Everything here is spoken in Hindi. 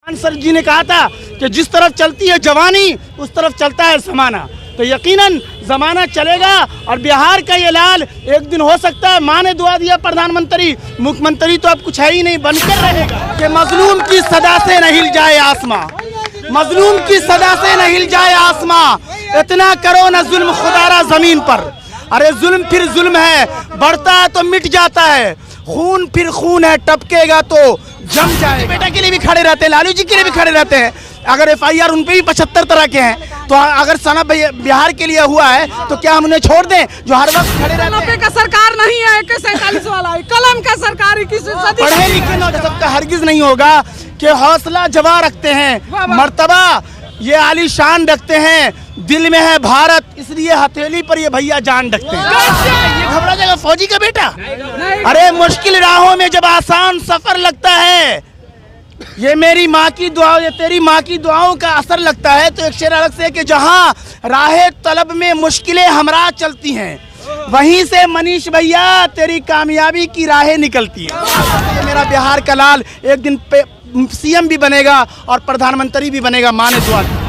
सर जी ने कहा था कि जिस तरफ चलती है जवानी उस तरफ चलता है ज़माना। तो यकीनन ज़माना चलेगा और बिहार का ये लाल एक दिन हो सकता है। माँ ने दुआ दिया प्रधानमंत्री, मुख्यमंत्री तो अब कुछ है ही नहीं, बनकर रहेगा कि मजलूम की सदा से न हिल जाए आसमां, मजलूम की सदा से न हिल जाए आसमां। इतना करो न जुल्म खुदारा ज़मीन पर। अरे जुल्म फिर जुल्म है, बढ़ता है तो मिट जाता है, खून फिर खून है, टपकेगा तो जम जाएगा। बेटा के लिए भी खड़े रहते हैं, लालू जी के लिए भी खड़े रहते हैं। अगर एफआईआर उन पे भी 75 तरह के हैं, तो अगर सना बिहार के लिए हुआ है तो क्या हम उन्हें छोड़ दें जो हर वक्त खड़े रहते हैं? का सरकार नहीं है, 47 वाला कलम का सरकार, पढ़े लिखे नौजवान का हरगिज नहीं होगा कि हौसला जवा रखते हैं, मर्तबा ये आलीशान रखते हैं, दिल में है भारत, इसलिए हथेली पर ये भैया जान रखते हैं। ये घबरा जाएगा फौजी का बेटा। अरे मुश्किल राहों में जब आसान सफर लगता है, ये मेरी माँ की दुआ, ये तेरी माँ की दुआओं का असर लगता है। तो एक शेर अलग से कि जहाँ राहे तलब में मुश्किलें हमरा चलती हैं, वहीं से मनीष भैया तेरी कामयाबी की राहें निकलती है। मेरा बिहार का लाल एक दिन पे सीएम भी बनेगा और प्रधानमंत्री भी बनेगा, माँ ने दुआ दी।